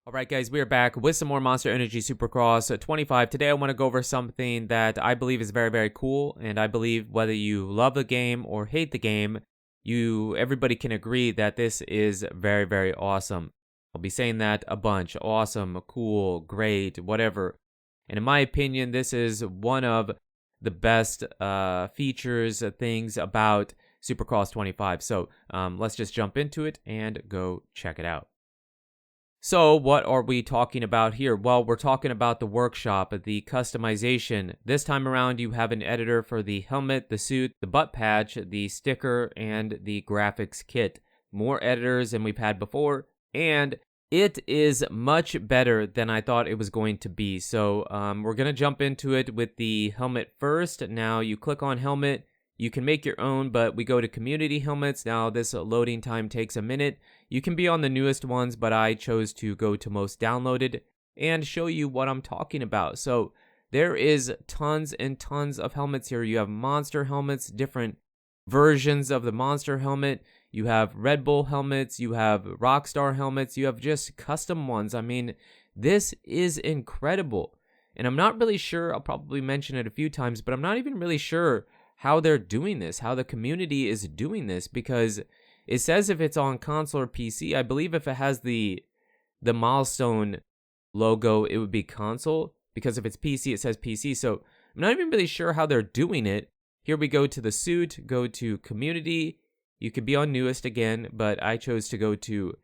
Alright guys, we are back with some more Monster Energy Supercross 25. Today I want to go over something that I believe is very cool, and I believe whether you love the game or hate the game, everybody can agree that this is very awesome. I'll be saying that a bunch. Awesome, cool, great, whatever. And in my opinion, this is one of the best features, things about Supercross 25. So let's just jump into it and go check it out. So what are we talking about here? Well, we're talking about the workshop, the customization. This time around, you have an editor for the helmet, the suit, the butt patch, the sticker, and the graphics kit. More editors than we've had before, and it is much better than I thought it was going to be. So we're going to jump into it with the helmet first. Now, you click on helmet. You can make your own, but we go to community helmets. Now, this loading time takes a minute. You can be on the newest ones, but I chose to go to most downloaded and show you what I'm talking about. So there is tons and tons of helmets here. You have monster helmets, different versions of the monster helmet. You have Red Bull helmets. You have Rockstar helmets. You have just custom ones. I mean, this is incredible. And I'm not really sure. I'll probably mention it a few times, but I'm not even really sure how they're doing this, how the community is doing this, because it says if it's on console or PC. I believe if it has the milestone logo, it would be console, because if it's PC, it says PC. So I'm not even really sure how they're doing it. Here we go to the suit, go to community. You could be on newest again, but I chose to go to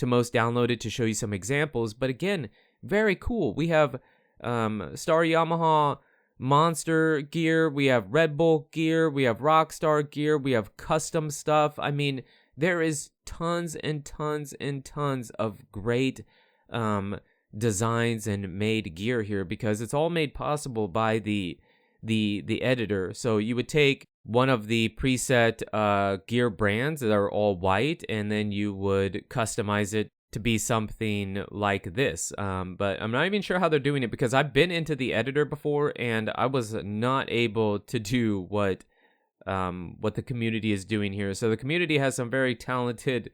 most downloaded to show you some examples. But again, very cool. We have Star Yamaha Monster gear, we have Red Bull gear, we have Rockstar gear, we have custom stuff. I mean, there is tons and tons and tons of great designs and made gear here, because it's all made possible by the editor. So you would take one of the preset gear brands that are all white, and then you would customize it to be something like this. But I'm not even sure how they're doing it, because I've been into the editor before and I was not able to do what the community is doing here. So the community has some very talented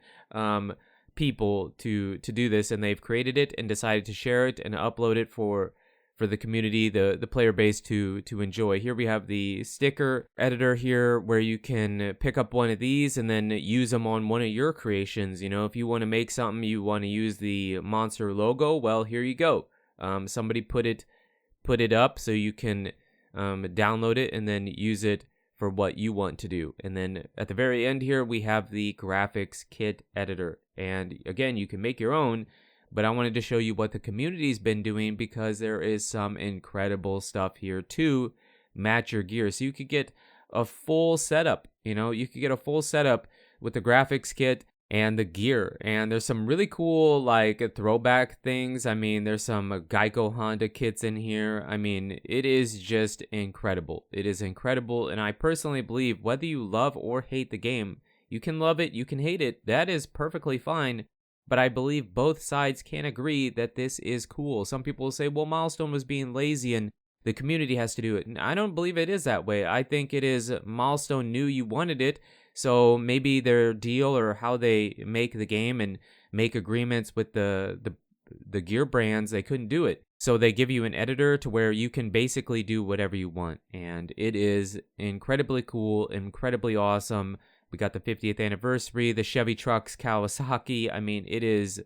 people to do this, and they've created it and decided to share it and upload it for the community, the player base to enjoy. Here we have the sticker editor here, where you can pick up one of these and then use them on one of your creations. You know, if you want to make something, you want to use the monster logo, well, here you go. Somebody put it up so you can download it and then use it for what you want to do. And then at the very end here, we have the graphics kit editor. And again, you can make your own, but I wanted to show you what the community's been doing, because there is some incredible stuff here to match your gear. So you could get a full setup, you could get a full setup with the graphics kit and the gear. And there's some really cool, like, throwback things. I mean, there's some Geico Honda kits in here. I mean, it is just incredible. It is incredible. And I personally believe whether you love or hate the game, you can love it, you can hate it. That is perfectly fine. But I believe both sides can agree that this is cool. Some people will say, well, Milestone was being lazy and the community has to do it. And I don't believe it is that way. I think it is Milestone knew you wanted it, so maybe their deal or how they make the game and make agreements with the gear brands, they couldn't do it. So they give you an editor to where you can basically do whatever you want. And it is incredibly cool, incredibly awesome. We got the 50th anniversary, the Chevy trucks, Kawasaki. I mean, it is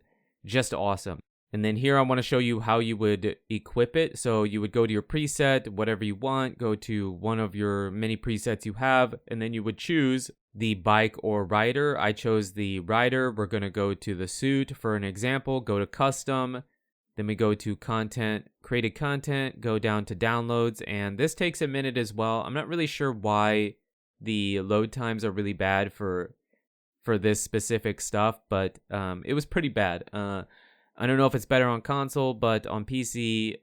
just awesome. And then here I want to show you how you would equip it. So you would go to your preset, whatever you want, go to one of your many presets you have, and then you would choose the bike or rider. I chose the rider. We're going to go to the suit for an example, go to custom, then we go to content, created content, go down to downloads, and this takes a minute as well. I'm not really sure why the load times are really bad for this specific stuff, but it was pretty bad. I don't know if it's better on console, but on PC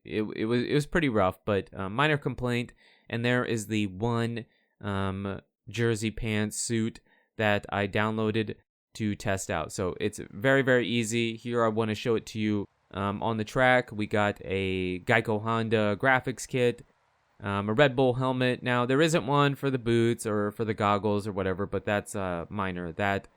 it was pretty rough, but minor complaint. And there is the one jersey pants suit that I downloaded to test out. So it's very easy. Here I want to show it to you on the track. We got a Geico Honda graphics kit, a Red Bull helmet. Now, there isn't one for the boots or for the goggles or whatever, but that's minor. That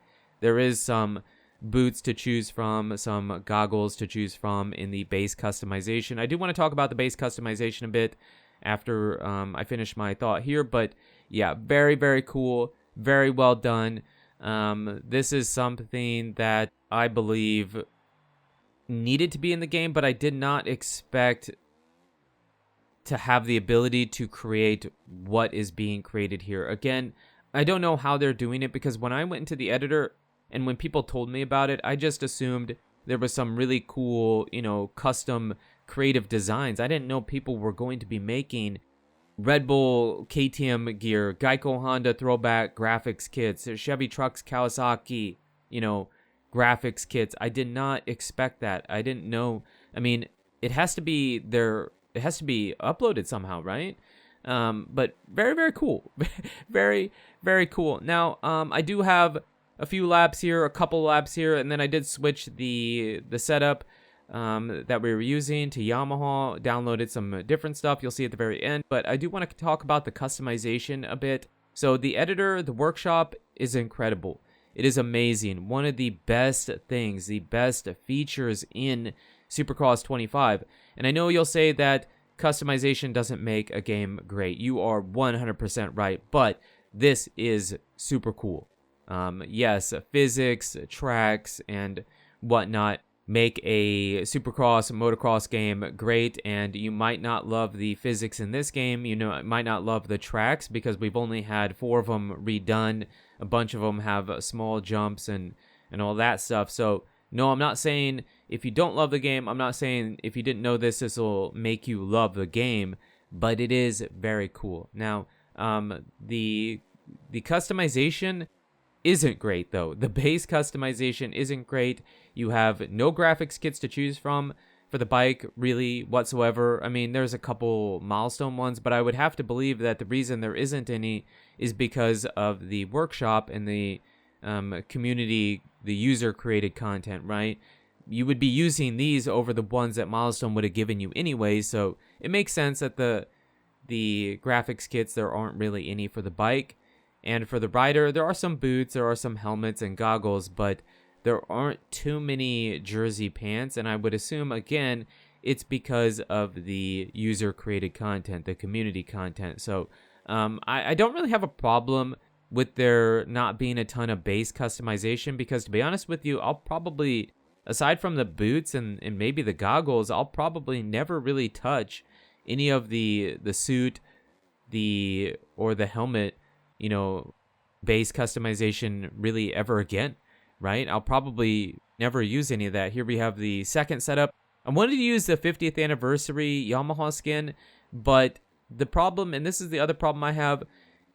there is some boots to choose from, some goggles to choose from in the base customization. I do want to talk about the base customization a bit after I finish my thought here, but yeah, very, very cool, very well done. This is something that I believe needed to be in the game, but I did not expect to have the ability to create what is being created here. Again, I don't know how they're doing it, because when I went into the editor and when people told me about it, I just assumed there was some really cool, custom creative designs. I didn't know people were going to be making Red Bull KTM gear, Geico Honda throwback graphics kits, Chevy trucks, Kawasaki, graphics kits. I did not expect that. I didn't know. I mean, it has to be there. It has to be uploaded somehow, right? But very, very cool. Very, very cool. Now, I do have a few laps here, a couple laps here, and then I did switch the setup that we were using to Yamaha, downloaded some different stuff you'll see at the very end, but I do want to talk about the customization a bit. So the editor, the workshop is incredible. It is amazing. One of the best things, the best features in Supercross 25. And I know you'll say that customization doesn't make a game great. You are 100% right, but this is super cool. Yes, physics, tracks, and whatnot make a Supercross, motocross game great, and you might not love the physics in this game. Might not love the tracks because we've only had 4 of them redone. A bunch of them have small jumps and all that stuff. So, no, I'm not saying if you don't love the game, I'm not saying if you didn't know this will make you love the game, but it is very cool. Now, the customization isn't great, though. The base customization isn't great. You have no graphics kits to choose from for the bike, really, whatsoever. I mean, there's a couple milestone ones, but I would have to believe that the reason there isn't any is because of the workshop and the community, the user-created content, right? You would be using these over the ones that Milestone would have given you anyway, so it makes sense that the graphics kits, there aren't really any for the bike. And for the rider, there are some boots, there are some helmets and goggles, but there aren't too many jersey pants, and I would assume, again, it's because of the user-created content, the community content. So I don't really have a problem with there not being a ton of base customization, because to be honest with you, I'll probably, aside from the boots and maybe the goggles, I'll probably never really touch any of the suit, or the helmet, base customization really ever again, right? I'll probably never use any of that. Here we have the second setup. I wanted to use the 50th anniversary Yamaha skin, but the problem, and this is the other problem I have,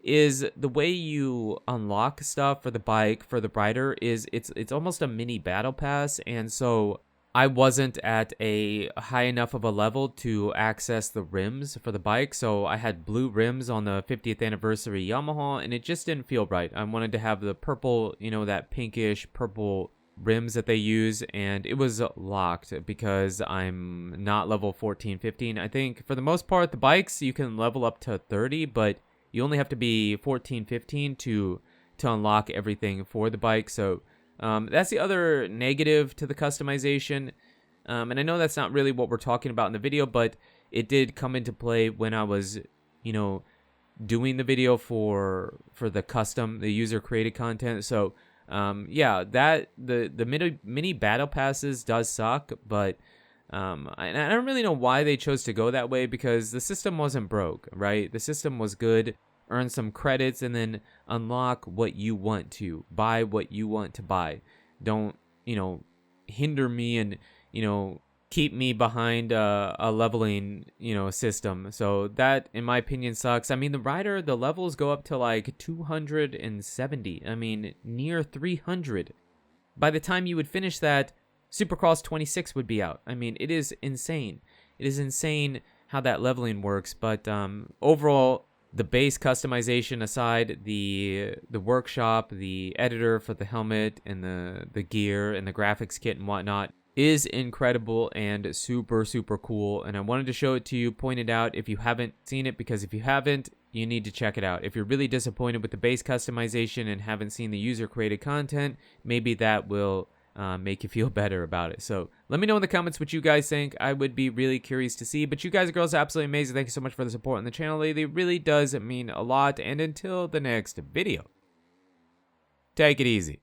is the way you unlock stuff for the bike, for the rider, is it's almost a mini battle pass, and so I wasn't at a high enough of a level to access the rims for the bike, so I had blue rims on the 50th anniversary Yamaha, and it just didn't feel right. I wanted to have the purple, that pinkish purple rims that they use, and it was locked because I'm not level 14, 15. I think for the most part, the bikes, you can level up to 30, but you only have to be 14, 15 to unlock everything for the bike. So that's the other negative to the customization. And I know that's not really what we're talking about in the video, but it did come into play when I was, doing the video for the user created content. So yeah, that the mini battle passes does suck, but I don't really know why they chose to go that way, because the system wasn't broke, right? The system was good. Earn some credits and then unlock what you want to. Buy what you want to buy. Don't, hinder me and, keep me behind a leveling, system. So that, in my opinion, sucks. I mean, the rider, the levels go up to like 270. I mean, near 300. By the time you would finish that, Supercross 26 would be out. I mean, it is insane. It is insane how that leveling works. But overall, the base customization aside, the workshop, the editor for the helmet and the gear and the graphics kit and whatnot is incredible and super, super cool. And I wanted to show it to you, point it out if you haven't seen it, because if you haven't, you need to check it out. If you're really disappointed with the base customization and haven't seen the user created content, maybe that will make you feel better about it. So let me know in the comments what you guys think. I would be really curious to see. But you guys and girls are absolutely amazing. Thank you so much for the support on the channel lately. It really does mean a lot. And until the next video, take it easy.